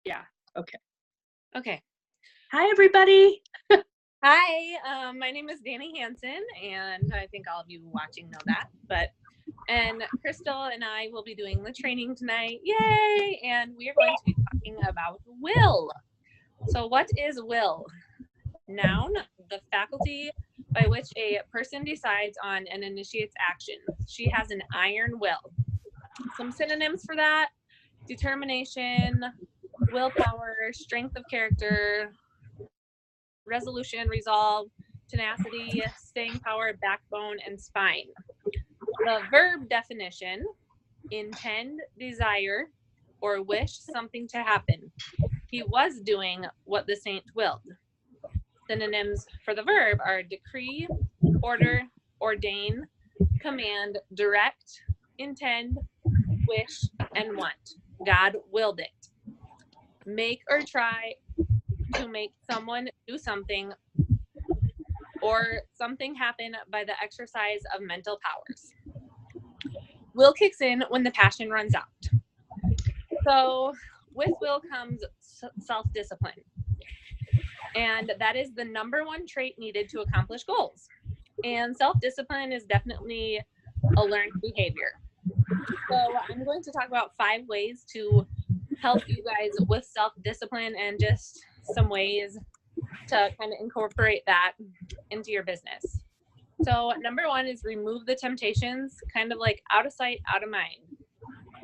Yeah. Okay. Okay. Hi, everybody. Hi, my name is Dani Hansen, and I think all of you watching know that. And Crystal and I will be doing the training tonight. Yay! And we are going to be talking about will. So what is will? Noun, the faculty by which a person decides on and initiates action. She has an iron will. Some synonyms for that: determination, willpower, strength of character, resolution, resolve, tenacity, staying power, backbone, and spine. The verb definition: intend, desire, or wish something to happen. He was doing what the saint willed. Synonyms for the verb are decree, order, ordain, command, direct, intend, wish, and want. God willed it. Make or try to make someone do something or something happen by the exercise of mental powers. Will kicks in when the passion runs out. So with will comes self-discipline. And that is the number one trait needed to accomplish goals. And self-discipline is definitely a learned behavior. So I'm going to talk about 5 ways to help you guys with self-discipline and just some ways to kind of incorporate that into your business. So number 1 is remove the temptations, kind of like out of sight, out of mind.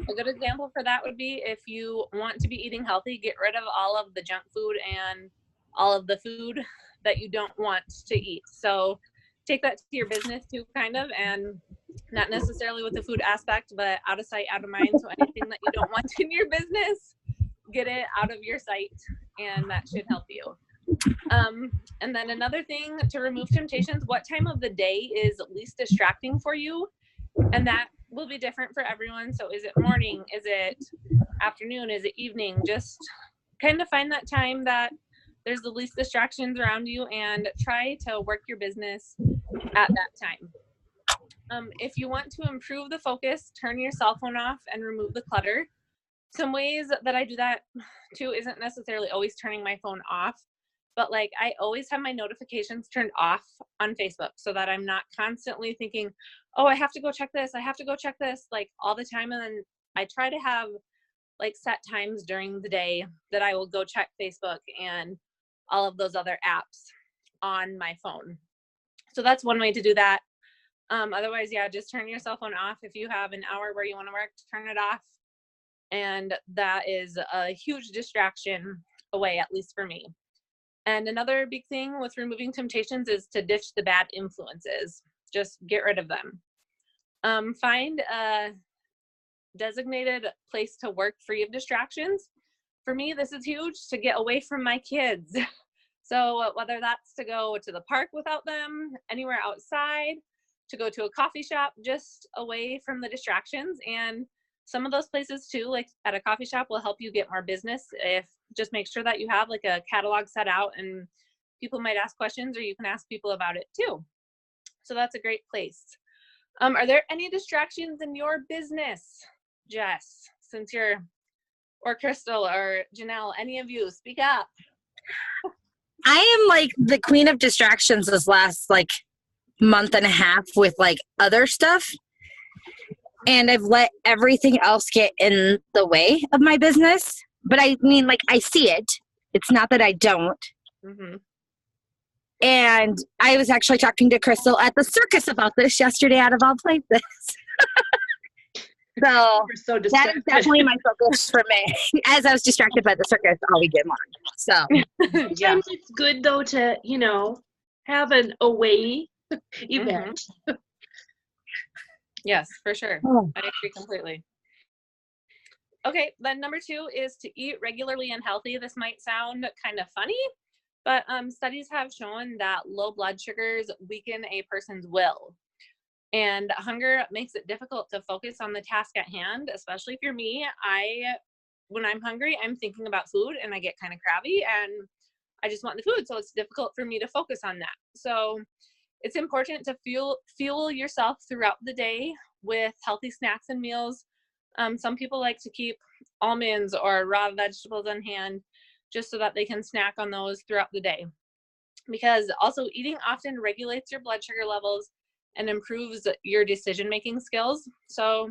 A good example for that would be if you want to be eating healthy, get rid of all of the junk food and all of the food that you don't want to eat. So take that to your business too, kind of, and not necessarily with the food aspect, but out of sight, out of mind. So anything that you don't want in your business, get it out of your sight, and that should help you. And then another thing to remove temptations: what time of the day is least distracting for you? And that will be different for everyone. So is it morning? Is it afternoon? Is it evening? Just kind of find that time that there's the least distractions around you and try to work your business at that time. If you want to improve the focus, turn your cell phone off and remove the clutter. Some ways that I do that too isn't necessarily always turning my phone off, but like I always have my notifications turned off on Facebook so that I'm not constantly thinking, oh, I have to go check this, I have to go check this, like all the time. And then I try to have like set times during the day that I will go check Facebook and all of those other apps on my phone. So that's one way to do that. Otherwise, yeah, just turn your cell phone off. If you have an hour where you want to work, turn it off. And that is a huge distraction away, at least for me. And another big thing with removing temptations is to ditch the bad influences. Just get rid of them. Find a designated place to work free of distractions. For me, this is huge, to get away from my kids. So whether that's to go to the park without them, anywhere outside, to go to a coffee shop, just away from the distractions. And some of those places too, like at a coffee shop, will help you get more business. If just make sure that you have like a catalog set out and people might ask questions, or you can ask people about it too. So that's a great place. Are there any distractions in your business? Jess, since you're, or Crystal or Janelle, any of you, speak up. I am like the queen of distractions this last like month and a half with like other stuff. And I've let everything else get in the way of my business. But I mean, like, I see it. It's not that I don't. Mm-hmm. And I was actually talking to Crystal at the circus about this yesterday, out of all places. So that is definitely my focus for me. As I was distracted by the circus all weekend long. So sometimes it's good though to, you know, have an away event. Mm-hmm. Yes, for sure. I agree completely. Okay, then number 2 is to eat regularly and healthy. This might sound kind of funny, but studies have shown that low blood sugars weaken a person's will. And hunger makes it difficult to focus on the task at hand, especially if you're me. When I'm hungry, I'm thinking about food and I get kind of crabby and I just want the food. So it's difficult for me to focus on that. So it's important to fuel yourself throughout the day with healthy snacks and meals. Some people like to keep almonds or raw vegetables on hand, just so that they can snack on those throughout the day. Because also eating often regulates your blood sugar levels and improves your decision-making skills. So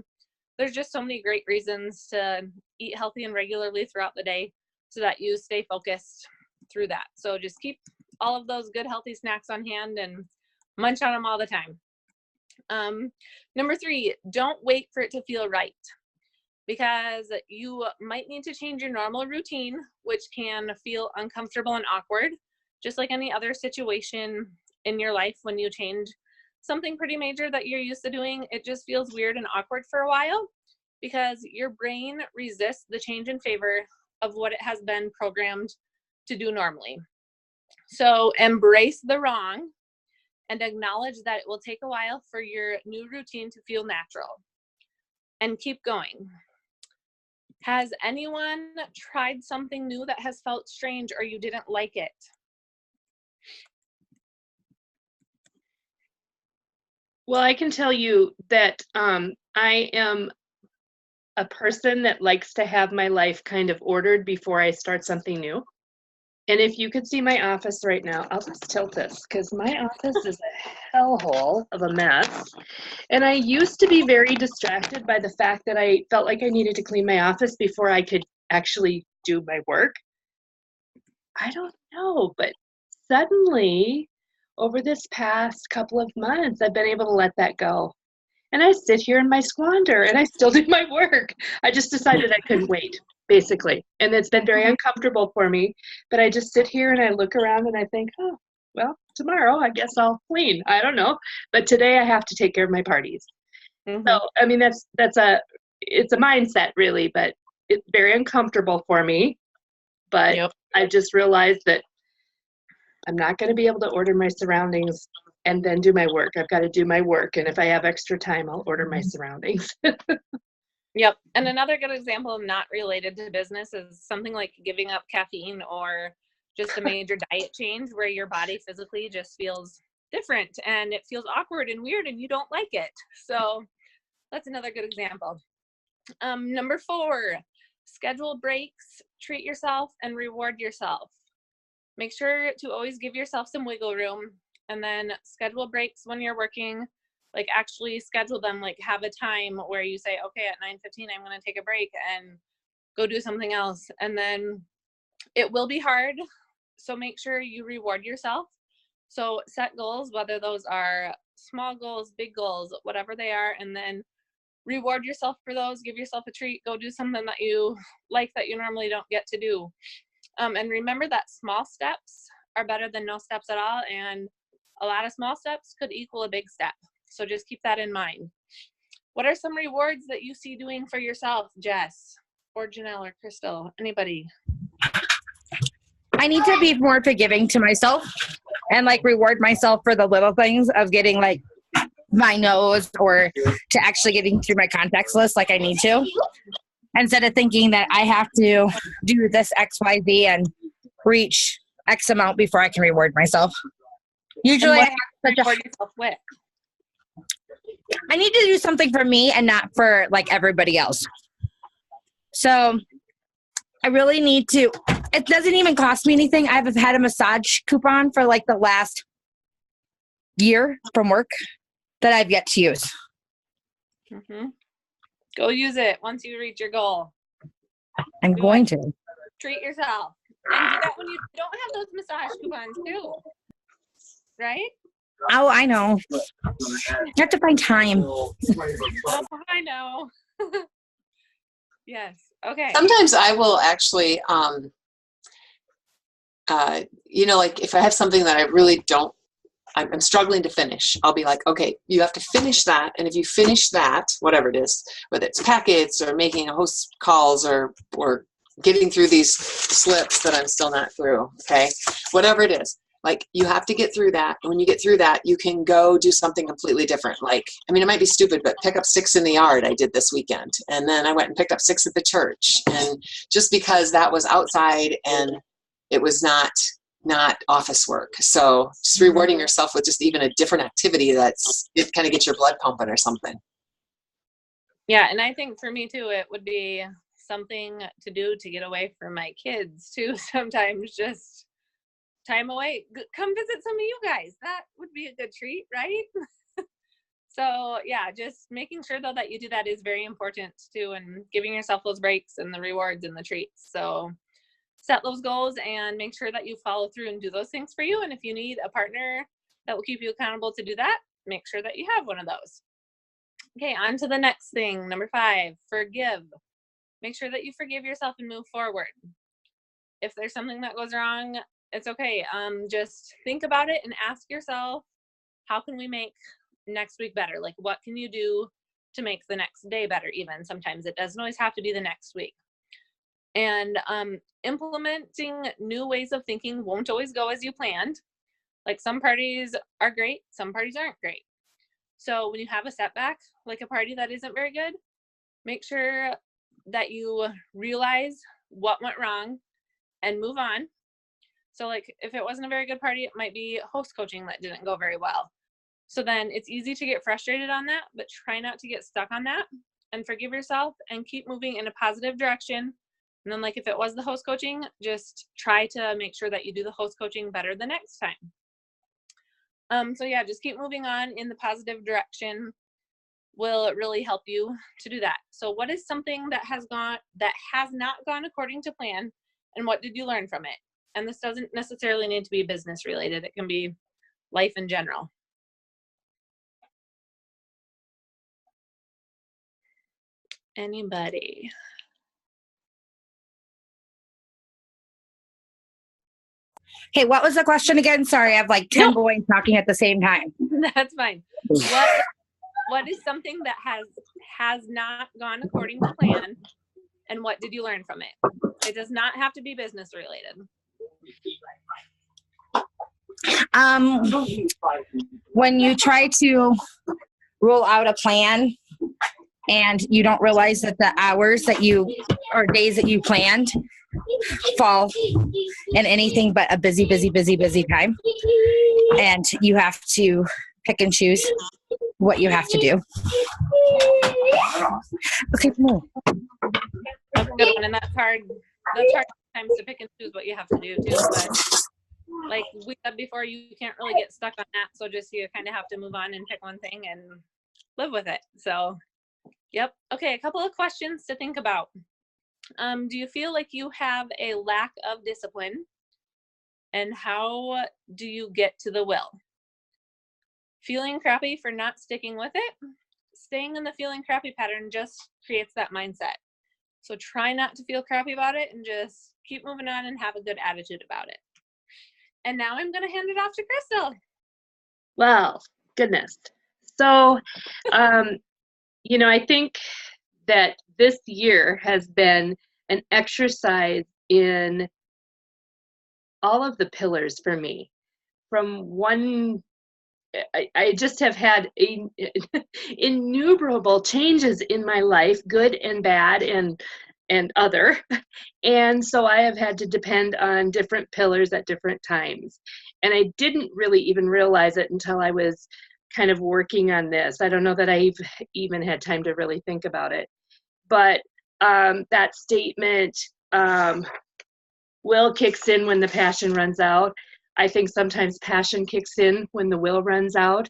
there's just so many great reasons to eat healthy and regularly throughout the day so that you stay focused through that. So just keep all of those good healthy snacks on hand and munch on them all the time. Number 3, don't wait for it to feel right, because you might need to change your normal routine, which can feel uncomfortable and awkward, just like any other situation in your life. When you change something pretty major that you're used to doing, it just feels weird and awkward for a while, because your brain resists the change in favor of what it has been programmed to do normally. So embrace the wrong and acknowledge that it will take a while for your new routine to feel natural, and keep going. Has anyone tried something new that has felt strange or you didn't like it? Well, I can tell you that I am a person that likes to have my life kind of ordered before I start something new. And if you could see my office right now, I'll just tilt this because my office is a hellhole of a mess. And I used to be very distracted by the fact that I felt like I needed to clean my office before I could actually do my work. I don't know, but suddenly over this past couple of months, I've been able to let that go. And I sit here in my squander and I still do my work. I just decided I couldn't wait, basically. And it's been very uncomfortable for me. But I just sit here and I look around and I think, oh, well, tomorrow I guess I'll clean. I don't know. But today I have to take care of my parties. Mm-hmm. So, I mean, it's a mindset really, but it's very uncomfortable for me. But Yep. I just realized that I'm not going to be able to order my surroundings and then do my work. I've got to do my work. And if I have extra time, I'll order my surroundings. Yep. And another good example not related to business is something like giving up caffeine, or just a major diet change where your body physically just feels different and it feels awkward and weird and you don't like it. So that's another good example. Number 4, schedule breaks, treat yourself, and reward yourself. Make sure to always give yourself some wiggle room, and then schedule breaks when you're working. Like actually schedule them, like have a time where you say, okay, at 9:15, I'm going to take a break and go do something else. And then it will be hard. So make sure you reward yourself. So set goals, whether those are small goals, big goals, whatever they are, and then reward yourself for those. Give yourself a treat. Go do something that you like that you normally don't get to do. And remember that small steps are better than no steps at all. And a lot of small steps could equal a big step. So just keep that in mind. What are some rewards that you see doing for yourself, Jess, or Janelle, or Crystal? Anybody? I need to be more forgiving to myself and like reward myself for the little things of getting like my nose or to actually getting through my contacts list like I need to. Instead of thinking that I have to do this XYZ and reach X amount before I can reward myself. Usually I have such Reward yourself with. I need to do something for me and not for like everybody else. So I really need to, it doesn't even cost me anything. I've had a massage coupon for like the last year from work that I've yet to use. Mm-hmm. Go use it once you reach your goal. I'm going to. Treat yourself. And do that when you don't have those massage coupons too. Right? Oh, I know. You have to find time. Oh, I know. Yes. Okay. Sometimes I will actually, like if I have something that I really don't, I'm struggling to finish, I'll be like, okay, you have to finish that. And if you finish that, whatever it is, whether it's packets or making a host calls or getting through these slips that I'm still not through, okay, whatever it is, like you have to get through that. And when you get through that, you can go do something completely different. Like, I mean, it might be stupid, but pick up 6 in the yard I did this weekend. And then I went and picked up 6 at the church. And just because that was outside and it was not office work. So just rewarding yourself with just even a different activity it kind of gets your blood pumping or something. Yeah. And I think for me too, it would be something to do to get away from my kids too. Sometimes just time away. Come visit some of you guys. That would be a good treat, right? So yeah, just making sure though that you do that is very important too, and giving yourself those breaks and the rewards and the treats. So set those goals and make sure that you follow through and do those things for you. And if you need a partner that will keep you accountable to do that, make sure that you have one of those. Okay, on to the next thing. Number 5, forgive. Make sure that you forgive yourself and move forward. If there's something that goes wrong, it's okay. Just think about it and ask yourself, how can we make next week better? Like, what can you do to make the next day better? Even sometimes it doesn't always have to be the next week. And implementing new ways of thinking won't always go as you planned. Like, some parties are great, some parties aren't great. So when you have a setback, like a party that isn't very good, make sure that you realize what went wrong and move on. So like, if it wasn't a very good party, it might be host coaching that didn't go very well. So then it's easy to get frustrated on that, but try not to get stuck on that, and forgive yourself and keep moving in a positive direction. And then like, if it was the host coaching, just try to make sure that you do the host coaching better the next time. So yeah, just keep moving on in the positive direction will really help you to do that. So what is something that has not gone according to plan, and what did you learn from it? And this doesn't necessarily need to be business related. It can be life in general. Anybody? Hey, what was the question again? Sorry, I have like 10 boys talking at the same time. That's fine. What is something that has not gone according to plan, and what did you learn from it? It does not have to be business related. When you try to roll out a plan and you don't realize that the hours that you or days that you planned fall in anything but a busy time, and you have to pick and choose what you have to do. Okay, no. That's a good one, and that's hard. That's hard sometimes to pick and choose what you have to do too. But like we said before, you can't really get stuck on that. So just you kind of have to move on and pick one thing and live with it. So, yep. Okay, a couple of questions to think about. Do you feel like you have a lack of discipline? And how do you get to the will? Feeling crappy for not sticking with it? Staying in the feeling crappy pattern just creates that mindset. So try not to feel crappy about it and just keep moving on and have a good attitude about it. And now I'm going to hand it off to Crystal. Well, goodness. So, I think that this year has been an exercise in all of the pillars for me. From one, I just have had innumerable changes in my life, good and bad and other. And so I have had to depend on different pillars at different times. And I didn't really even realize it until I was kind of working on this. I don't know that I've even had time to really think about it. But that statement, will kicks in when the passion runs out. I think sometimes passion kicks in when the will runs out.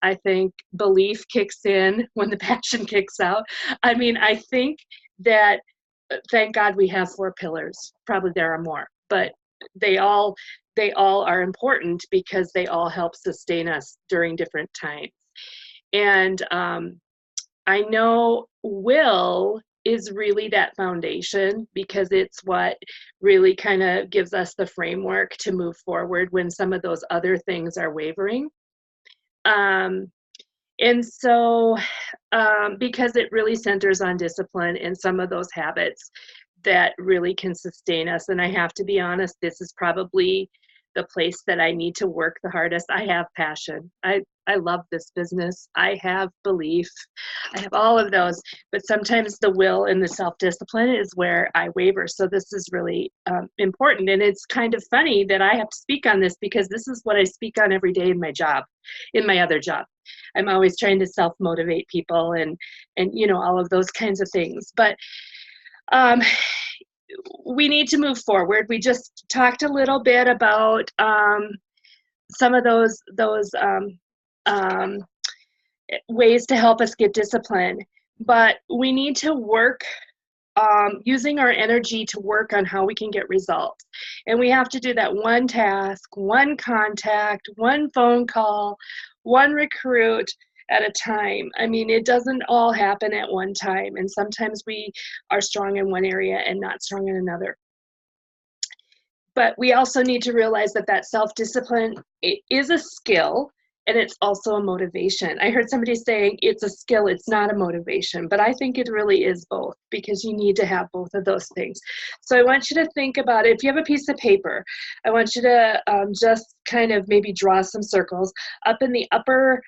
I think belief kicks in when the passion kicks out. I mean, I think that, thank God we have 4 pillars. Probably there are more, but they all are important because they all help sustain us during different times. And I know will is really that foundation, because it's what really kind of gives us the framework to move forward when some of those other things are wavering. And so, because it really centers on discipline and some of those habits that really can sustain us. And I have to be honest, this is probably the place that I need to work the hardest. I have passion. I love this business. I have belief. I have all of those. But sometimes the will and the self-discipline is where I waver. So this is really important. And it's kind of funny that I have to speak on this, because this is what I speak on every day in my job, in my other job. I'm always trying to self-motivate people and all of those kinds of things. But Um, we need to move forward. We just talked a little bit about some of those um, ways to help us get discipline, but we need to work using our energy to work on how we can get results. And we have to do that one task, one contact, one phone call, one recruit at a time. I mean, it doesn't all happen at one time. And sometimes we are strong in one area and not strong in another. But we also need to realize that that self-discipline is a skill, and it's also a motivation. I heard somebody saying it's a skill, it's not a motivation, but I think it really is both, because you need to have both of those things. So I want you to think about it. If you have a piece of paper, I want you to just kind of maybe draw some circles. Up in the upper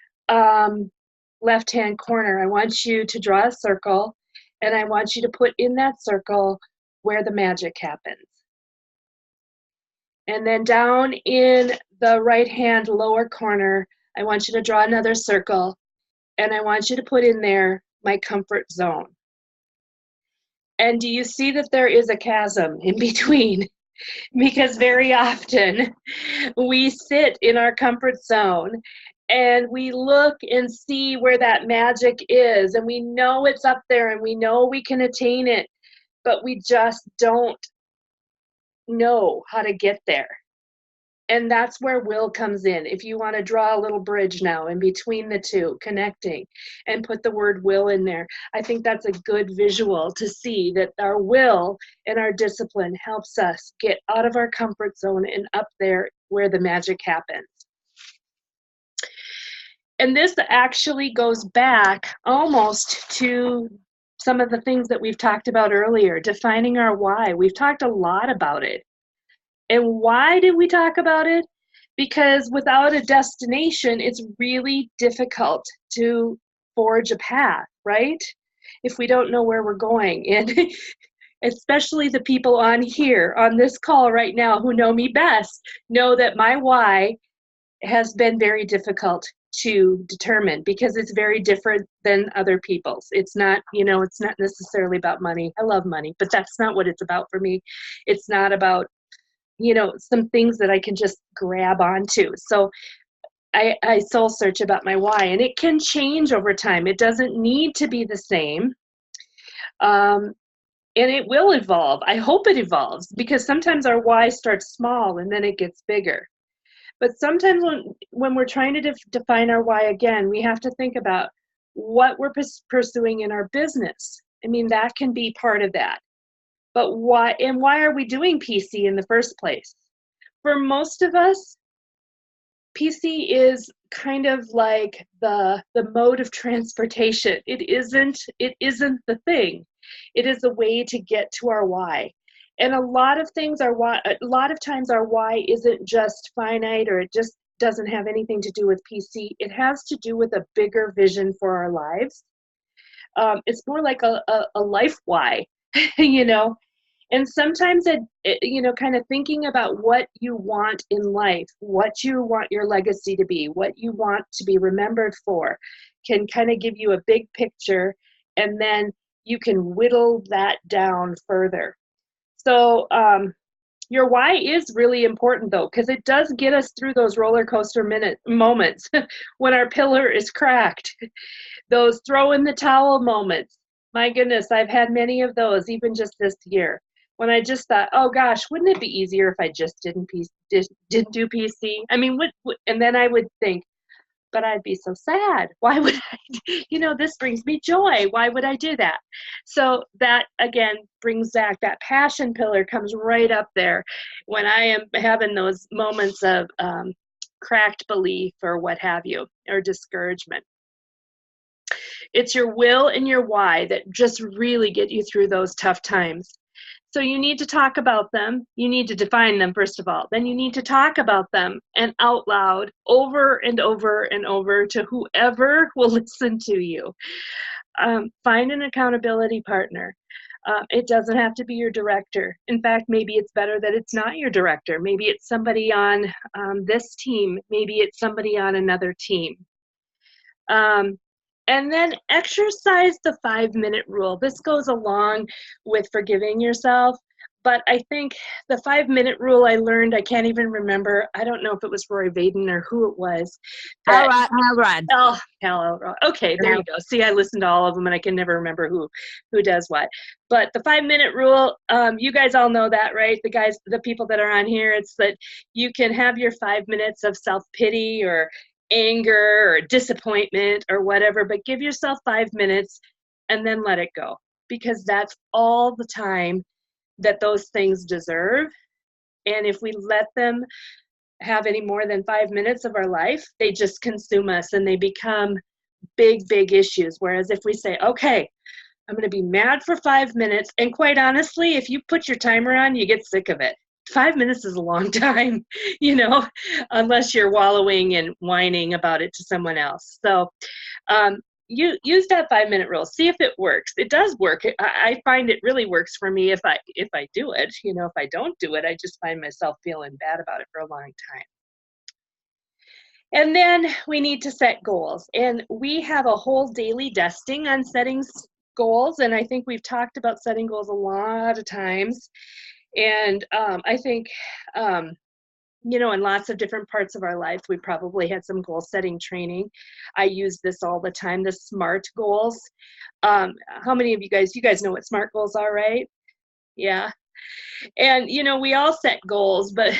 left-hand corner, I want you to draw a circle, and I want you to put in that circle where the magic happens. And then down in the right-hand lower corner, I want you to draw another circle, and I want you to put in there my comfort zone. And do you see that there is a chasm in between? Because very often we sit in our comfort zone and we look and see where that magic is, and we know it's up there and we know we can attain it, but we just don't know how to get there. And that's where will comes in. If you want to draw a little bridge now in between the two, connecting, and put the word will in there, I think that's a good visual to see that our will and our discipline helps us get out of our comfort zone and up there where the magic happens. And this actually goes back almost to some of the things that we've talked about earlier, defining our why. We've talked a lot about it. And why did we talk about it? Because without a destination, it's really difficult to forge a path, right? If we don't know where we're going. And especially the people on here, on this call right now, who know me best, know that my why has been very difficult to determine, because it's very different than other people's. It's not, it's not necessarily about money. I love money, but that's not what it's about for me. It's not about some things that I can just grab onto. So I soul search about my why, and it can change over time. It doesn't need to be the same. And it will evolve. I hope it evolves, because sometimes our why starts small and then it gets bigger. But sometimes when we're trying to define our why again, we have to think about what we're pursuing in our business. I mean, that can be part of that. But why are we doing PC in the first place? For most of us, PC is kind of like the mode of transportation. It isn't the thing. It is a way to get to our why. And a lot of times our why isn't just finite, or it just doesn't have anything to do with PC. It has to do with a bigger vision for our lives. It's more like a life why, And sometimes kind of thinking about what you want in life, what you want your legacy to be, what you want to be remembered for, can kind of give you a big picture, and then you can whittle that down further. So your why is really important, though, because it does get us through those roller coaster moments when our pillar is cracked, those throw in the towel moments. My goodness, I've had many of those, even just this year, when I just thought, oh gosh, wouldn't it be easier if I just didn't do PC? I mean, and then I would think, but I'd be so sad. Why would I? This brings me joy. Why would I do that? So that, again, brings back that passion pillar, comes right up there when I am having those moments of cracked belief or what have you, or discouragement. It's your will and your why that just really get you through those tough times. So you need to talk about them. You need to define them, first of all. Then you need to talk about them and out loud over and over and over to whoever will listen to you. Find an accountability partner. It doesn't have to be your director. In fact, maybe it's better that it's not your director. Maybe it's somebody on this team. Maybe it's somebody on another team. And then exercise the 5-minute rule. This goes along with forgiving yourself. But I think the 5-minute rule I learned, I can't even remember. I don't know if it was Roy Vaden or who it was. Hal That, Rod. oh, hell, okay, there you go. See, I listened to all of them and I can never remember who does what. But the 5-minute rule, you guys all know that, right? The people that are on here, it's that you can have your 5 minutes of self-pity or anger or disappointment or whatever, but give yourself 5 minutes and then let it go, because that's all the time that those things deserve. And if we let them have any more than 5 minutes of our life, they just consume us and they become big issues. Whereas if we say, okay, I'm going to be mad for 5 minutes, and quite honestly, if you put your timer on, you get sick of it. 5 minutes is a long time, unless you're wallowing and whining about it to someone else. So you use that 5-minute rule. See if it works. It does work. I find it really works for me if I do it. If I don't do it, I just find myself feeling bad about it for a long time. And then we need to set goals. And we have a whole daily dusting on setting goals. And I think we've talked about setting goals a lot of times. And I think, in lots of different parts of our life, we probably had some goal setting training. I use this all the time, the SMART goals. How many of you guys know what SMART goals are, right? Yeah. And, we all set goals, but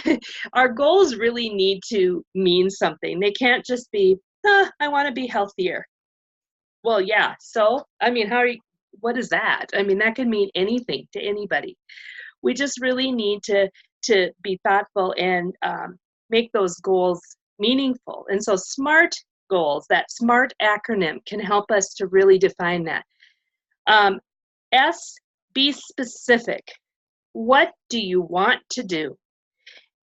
our goals really need to mean something. They can't just be, I want to be healthier. Well, yeah. So, what is that? That can mean anything to anybody. We just really need to be thoughtful and make those goals meaningful. And so SMART goals, that SMART acronym, can help us to really define that. S, be specific. What do you want to do?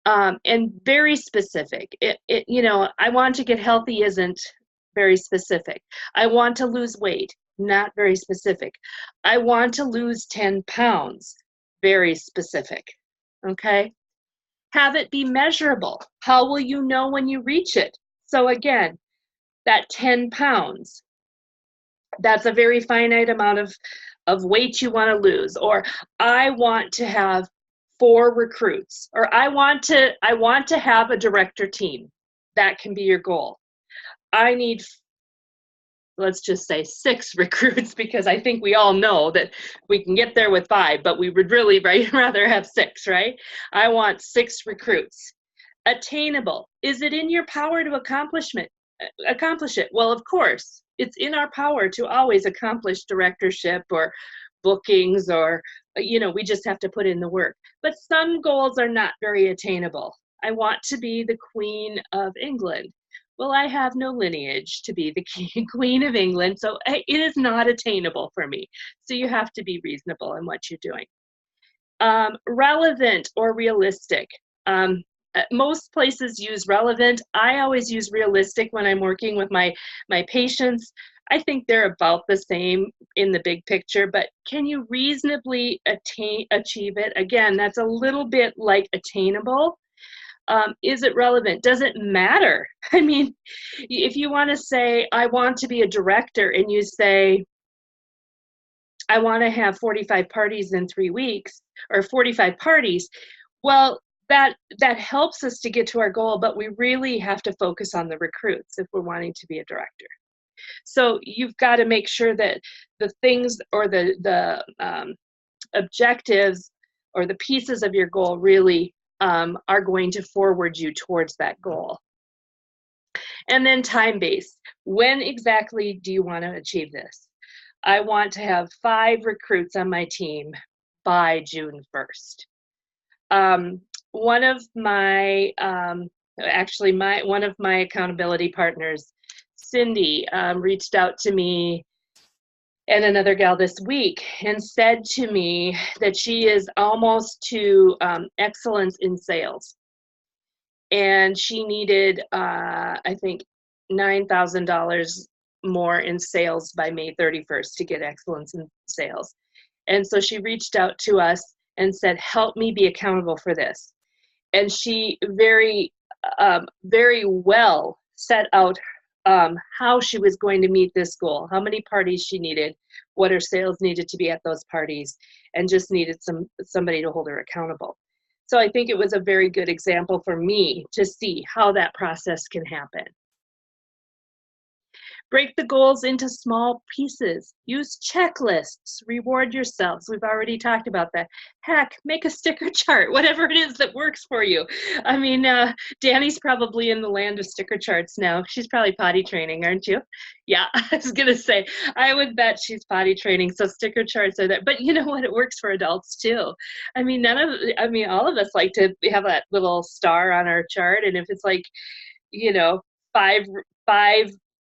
And very specific. I want to get healthy isn't very specific. I want to lose weight, not very specific. I want to lose 10 pounds. Very specific, okay? Have it be measurable. How will you know when you reach it? So again, that 10 pounds, that's a very finite amount of weight you want to lose. Or I want to have 4 recruits, or I want to have a director team. That can be your goal. I need, let's just say 6 recruits, because I think we all know that we can get there with 5, but we would really rather have 6, right? I want 6 recruits. Attainable. Is it in your power to accomplish it? Well, of course, it's in our power to always accomplish directorship or bookings, or, we just have to put in the work. But some goals are not very attainable. I want to be the Queen of England. Well, I have no lineage to be the Queen of England, so it is not attainable for me. So you have to be reasonable in what you're doing. Relevant or realistic. Most places use relevant. I always use realistic when I'm working with my patients. I think they're about the same in the big picture, but can you reasonably achieve it? Again, that's a little bit like attainable. Is it relevant? Does it matter? If you want to say, I want to be a director, and you say, I want to have 45 parties in 3 weeks, or 45 parties, well, that helps us to get to our goal, but we really have to focus on the recruits if we're wanting to be a director. So you've got to make sure that the things, or the objectives, or the pieces of your goal really are going to forward you towards that goal. And then time-based. When exactly do you want to achieve this? I want to have 5 recruits on my team by June 1st. One of my accountability partners, Cindy, reached out to me and another gal this week and said to me that she is almost to excellence in sales. And she needed, I think, $9,000 more in sales by May 31st to get excellence in sales. And so she reached out to us and said, help me be accountable for this. And she very well set out how she was going to meet this goal, how many parties she needed, what her sales needed to be at those parties, and just needed somebody to hold her accountable. So I think it was a very good example for me to see how that process can happen. Break the goals into small pieces. Use checklists. Reward yourselves. We've already talked about that. Heck, make a sticker chart, whatever it is that works for you. I mean, Dani's probably in the land of sticker charts now. She's probably potty training, aren't you? Yeah, I was going to say, I would bet she's potty training, so sticker charts are there. But you know what? It works for adults too. I mean, all of us like to have that little star on our chart. And if it's like, you know, five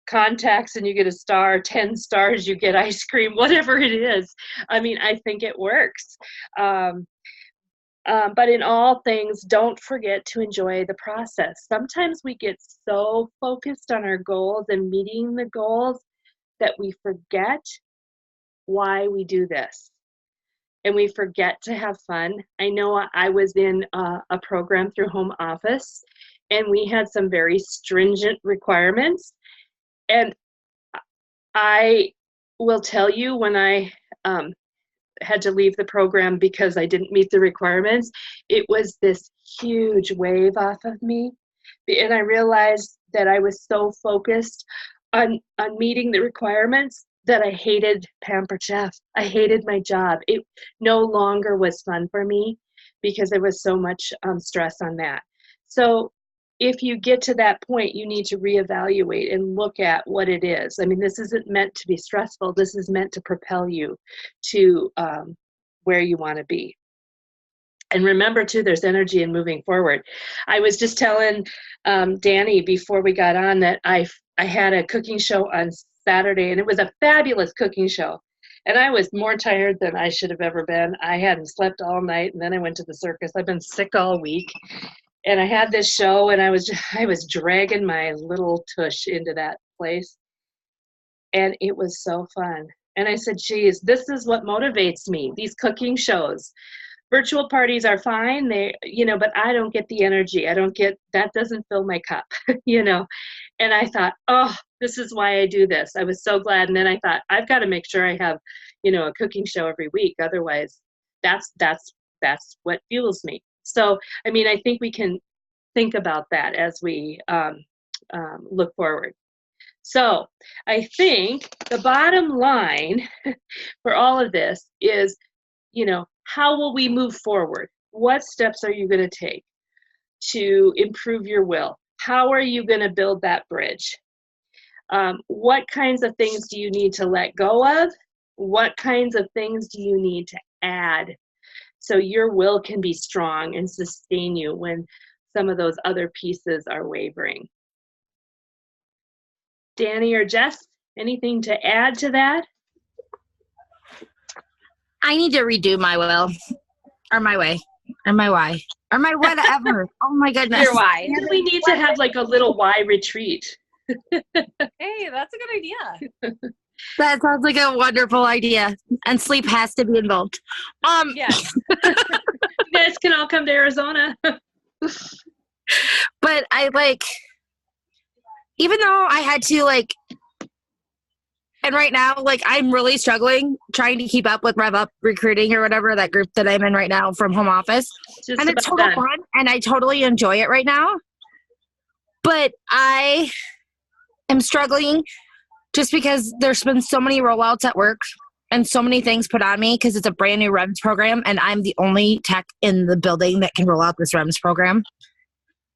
contacts and you get a star, 10 stars, you get ice cream, whatever it is. I mean, I think it works. But in all things, don't forget to enjoy the process. Sometimes we get so focused on our goals and meeting the goals that we forget why we do this. And we forget to have fun. I know I was in a program through home office, and we had some very stringent requirements. And I will tell you, when I had to leave the program because I didn't meet the requirements, it was this huge wave off of me. And I realized that I was so focused on meeting the requirements that I hated Pamper Chef. I hated my job. It no longer was fun for me because there was so much stress on that. So if you get to that point, you need to reevaluate and look at what it is. I mean, this isn't meant to be stressful. This is meant to propel you to where you want to be. And remember, too, there's energy in moving forward. I was just telling Dani before we got on that I had a cooking show on Saturday, and it was a fabulous cooking show. And I was more tired than I should have ever been. I hadn't slept all night, and then I went to the circus. I've been sick all week. And I had this show, and I was dragging my little tush into that place. And it was so fun. And I said, geez, this is what motivates me, these cooking shows. Virtual parties are fine, but I don't get the energy. That doesn't fill my cup, And I thought, oh, this is why I do this. I was so glad. And then I thought, I've got to make sure I have, a cooking show every week. Otherwise, that's what fuels me. So, I mean, I think we can think about that as we look forward. So, I think the bottom line for all of this is, how will we move forward? What steps are you going to take to improve your will? How are you going to build that bridge? What kinds of things do you need to let go of? What kinds of things do you need to add so your will can be strong and sustain you when some of those other pieces are wavering? Dani or Jess, anything to add to that? I need to redo my will, or my way, or my why, or my whatever. Oh my goodness. Your why. We need to have like a little why retreat. Hey, that's a good idea. That sounds like a wonderful idea. And sleep has to be involved. Yes. You guys can all come to Arizona. But even though I had to and right now, I'm really struggling trying to keep up with Rev Up Recruiting or whatever, that group that I'm in right now from home office. Just and it's total fun, and I totally enjoy it right now. But I am struggling just because there's been so many rollouts at work and so many things put on me because it's a brand new REMS program, and I'm the only tech in the building that can roll out this REMS program.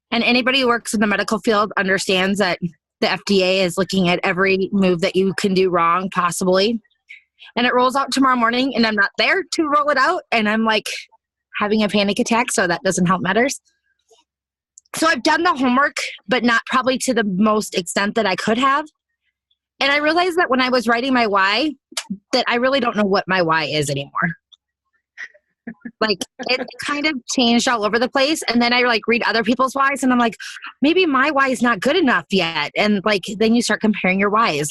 And anybody who works in the medical field understands that the FDA is looking at every move that you can do wrong, possibly. And it rolls out tomorrow morning, and I'm not there to roll it out. And I'm having a panic attack, so that doesn't help matters. So I've done the homework, but not probably to the most extent that I could have. And I realized that when I was writing my why, that I really don't know what my why is anymore. It kind of changed all over the place. And then I read other people's whys, and I'm like, maybe my why is not good enough yet. And then you start comparing your whys,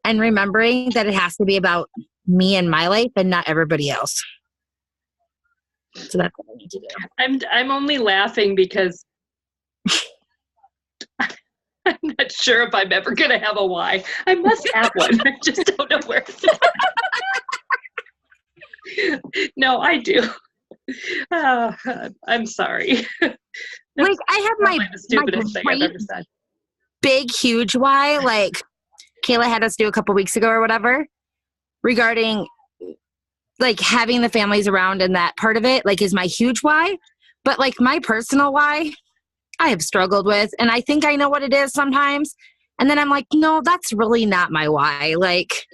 and remembering that it has to be about me and my life and not everybody else. So that's what I need to do. I'm only laughing because I'm not sure if I'm ever going to have a why. I must have one. I just don't know where it's at. No, I do. I'm sorry. Like I have Probably my the stupidest thing I've great ever said. big huge why, like Kayla had us do a couple weeks ago or whatever, regarding like having the families around and that part of it, like is my huge why. But like my personal why, I have struggled with, and I think I know what it is sometimes. And then I'm like, no, that's really not my why. Like,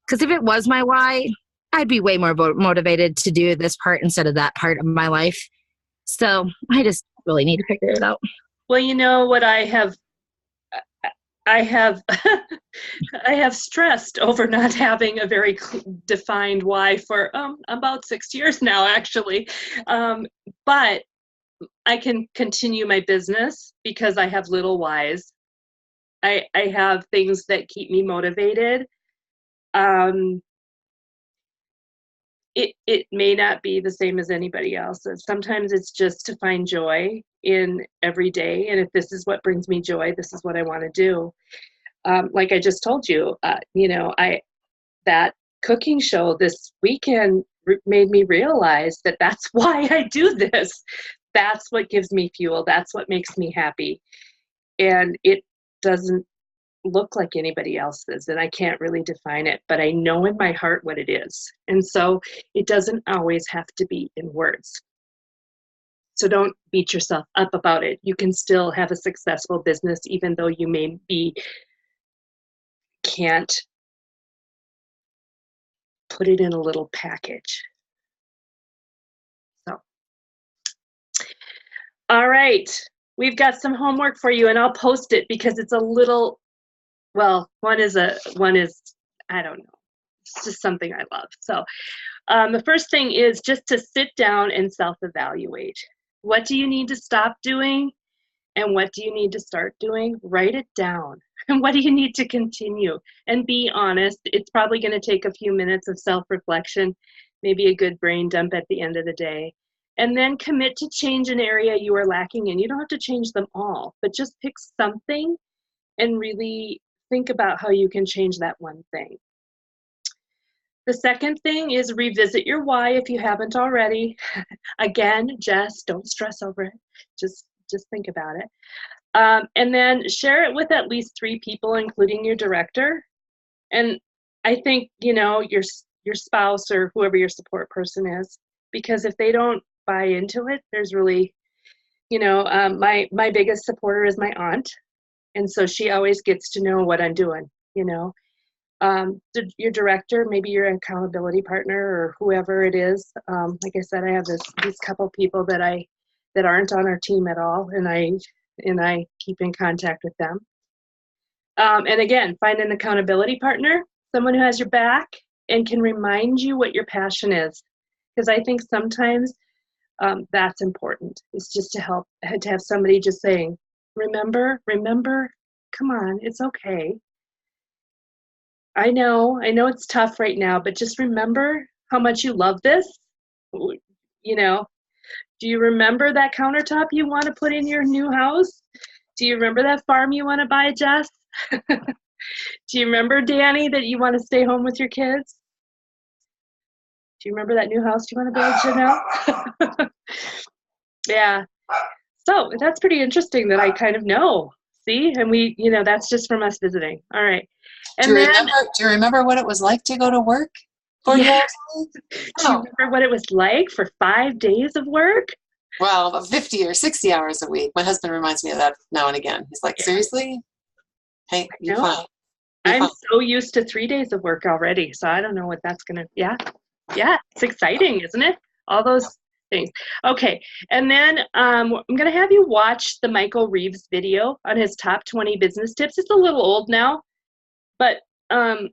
because if it was my why, I'd be way more motivated to do this part instead of that part of my life. So I just really need to figure it out. Well, you know what I have I have stressed over not having a very defined why for about 6 years now, actually. But I can continue my business because I have little whys. I have things that keep me motivated. It may not be the same as anybody else's. Sometimes it's just to find joy in every day. And if this is what brings me joy, this is what I want to do. Like I just told you, that cooking show this weekend made me realize that that's why I do this. That's what gives me fuel. That's what makes me happy. And it doesn't look like anybody else's, and I can't really define it, but I know in my heart what it is. And so it doesn't always have to be in words. So don't beat yourself up about it. You can still have a successful business even though you can't put it in a little package. So, all right, we've got some homework for you, and I'll post it because it's a little, well, one is I don't know. It's just something I love. So the first thing is just to sit down and self-evaluate. What do you need to stop doing? And what do you need to start doing? Write it down. And what do you need to continue? And be honest. It's probably going to take a few minutes of self-reflection, maybe a good brain dump at the end of the day. And then commit to change an area you are lacking in. You don't have to change them all, but just pick something and really think about how you can change that one thing. The second thing is revisit your why if you haven't already. Again, Jess, don't stress over it. Just think about it. And then share it with at least 3 people, including your director. And I think, your spouse or whoever your support person is, because if they don't buy into it, there's really, my biggest supporter is my aunt. And so she always gets to know what I'm doing, your director, maybe your accountability partner or whoever it is. Like I said, I have these couple people that aren't on our team at all, and I keep in contact with them. And again, find an accountability partner, someone who has your back and can remind you what your passion is. Because I think sometimes that's important. It's just to have somebody just saying, remember, come on, it's okay. I know it's tough right now, but just remember how much you love this. Do you remember that countertop you want to put in your new house? Do you remember that farm you want to buy, Jess? Do you remember, Dani, that you want to stay home with your kids? Do you remember that new house you want to build, Janelle? Yeah. So that's pretty interesting that I kind of know. See? And we, that's just from us visiting. All right. And do you remember what it was like to go to work? Yeah. Do you remember what it was like for 5 days of work? Well, 50 or 60 hours a week. My husband reminds me of that now and again. He's like, seriously? Hey, you're fine. I'm so used to 3 days of work already, so I don't know what that's going to, yeah, it's exciting, isn't it? All those things. Okay, and then I'm going to have you watch the Michael Reeves video on his top 20 business tips. It's a little old now, but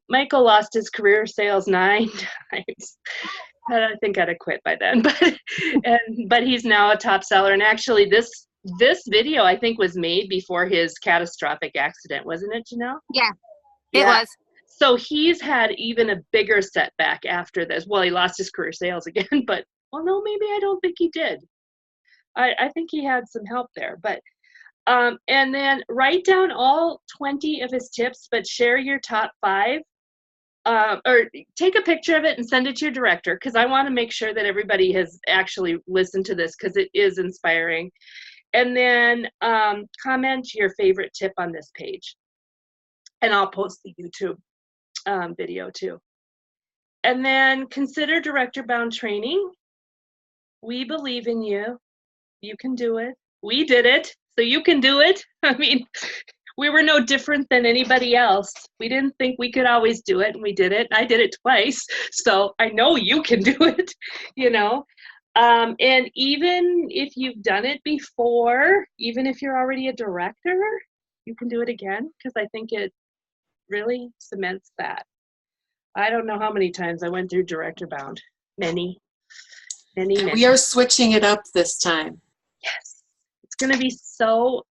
Michael lost his career sales 9 times. I think I'd have quit by then, but he's now a top seller. And actually, this video I think was made before his catastrophic accident, wasn't it, Janelle? Yeah, it was. So he's had even a bigger setback after this. Well, he lost his career sales again, but no, maybe I don't think he did. I think he had some help there, but And then write down all 20 of his tips, but share your top 5. Or take a picture of it and send it to your director, because I want to make sure that everybody has actually listened to this, because it is inspiring. And then comment your favorite tip on this page. And I'll post the YouTube video too. And then consider director bound training. We believe in you. You can do it. We did it, so you can do it. I mean, we were no different than anybody else. We didn't think we could always do it, and we did it. I did it twice, so I know you can do it, you know. And even if you've done it before, even if you're already a director, you can do it again, because I think it really cements that. I don't know how many times I went through director bound. Many. We are switching it up this time. Yes. It's going to be so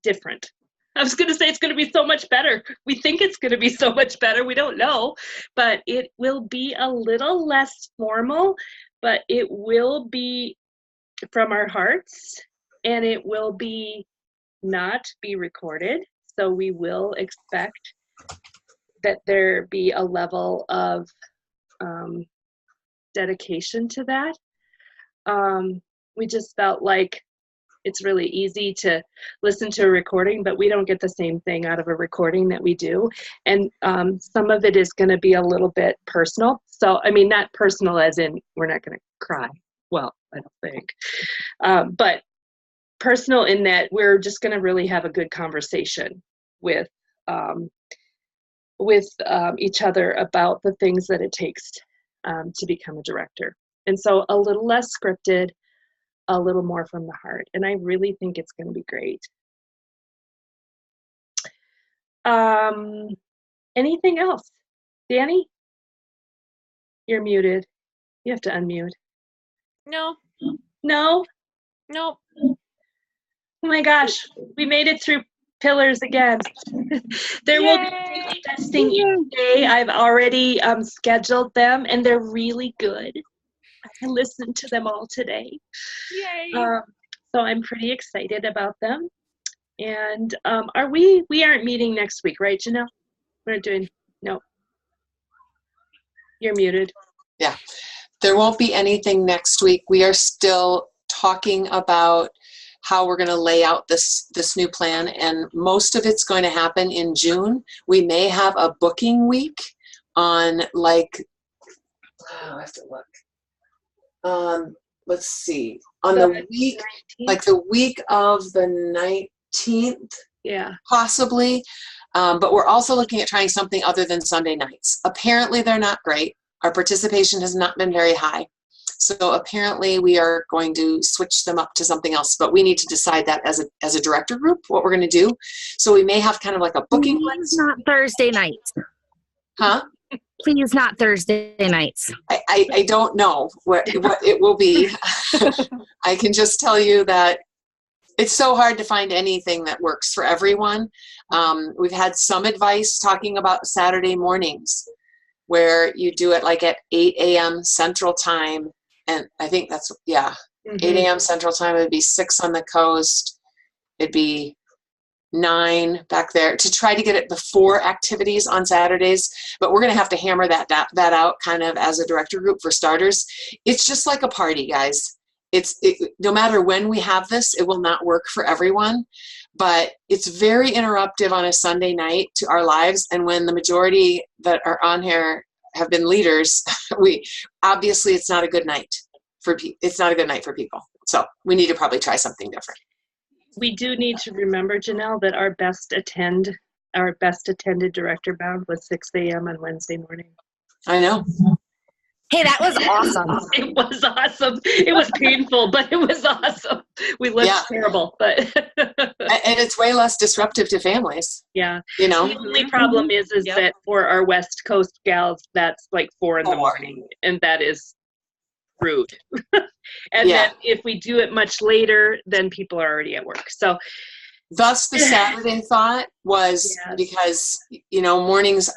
different. I was going to say it's going to be so much better. We think it's going to be so much better. We don't know. But it will be a little less formal, but it will be from our hearts, and it will be not be recorded. So we will expect that there be a level of dedication to that. We just felt like it's really easy to listen to a recording, but we don't get the same thing out of a recording that we do. And some of it is going to be a little bit personal. So, I mean, not personal as in we're not going to cry. Well, I don't think. But personal in that we're just going to really have a good conversation with each other about the things that it takes to become a director. And so a little less scripted, a little more from the heart. And I really think it's going to be great. Anything else? Dani? You're muted. You have to unmute. No. No? Nope. Oh my gosh, we made it through pillars again. There will be testing each day. I've already scheduled them, and they're really good. I listened to them all today. Yay. So I'm pretty excited about them. And we aren't meeting next week, right, Janelle? We're not doing, no. You're muted. Yeah, there won't be anything next week. We are still talking about how we're going to lay out this new plan, and most of it's going to happen in June. We may have a booking week on I have to look. Let's see, on the week, 19th? Like the week of the 19th, yeah, possibly. But we're also looking at trying something other than Sunday nights. Apparently they're not great. Our participation has not been very high. So apparently we are going to switch them up to something else, but we need to decide that as a director group, what we're going to do. So we may have kind of like a booking. Please not Thursday nights. Huh? Please not Thursday nights. I don't know what it will be. I can just tell you that it's so hard to find anything that works for everyone. We've had some advice talking about Saturday mornings, where you do it like at 8 a.m. Central Time. And I think that's, 8 a.m. Central Time. It would be 6 on the coast. It'd be 9 back there, to try to get it before activities on Saturdays. But we're going to have to hammer that out kind of as a director group for starters. It's just like a party, guys. No matter when we have this, it will not work for everyone. But it's very interruptive on a Sunday night to our lives. And when the majority that are on here have been leaders, obviously it's not a good night for people. So we need to probably try something different. We do need to remember, Janelle, that our best attended director bound was 6 a.m. on Wednesday morning. I know. Hey, that was awesome. It was awesome. It was painful, but it was awesome. We looked terrible, but and it's way less disruptive to families. Yeah. You know? The only problem is that for our West Coast gals, that's like 4 in the morning, and that is rude. And then if we do it much later, then people are already at work. So thus the Saturday thought was because, mornings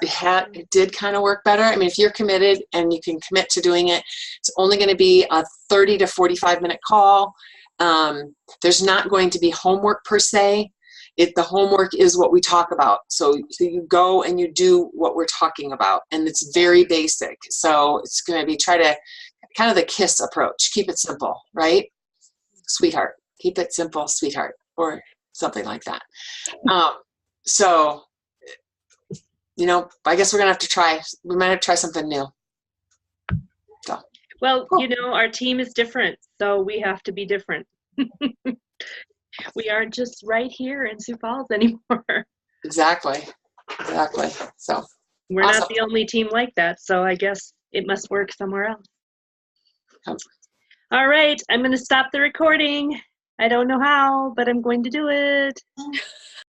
did kind of work better. I mean, if you're committed and you can commit to doing it, it's only going to be a 30 to 45 minute call. There's not going to be homework per se. The homework is what we talk about. So you go and you do what we're talking about, and it's very basic. So it's going to be try to kind of the KISS approach. Keep it simple, right? Sweetheart. Keep it simple, sweetheart, or something like that. So, I guess we're going to have to try. We might have to try something new. So. Well, Cool. our team is different, so we have to be different. We aren't just right here in Sioux Falls anymore. Exactly. So We're awesome. not the only team like that, so I guess it must work somewhere else. Yep. All right, I'm going to stop the recording. I don't know how, but I'm going to do it.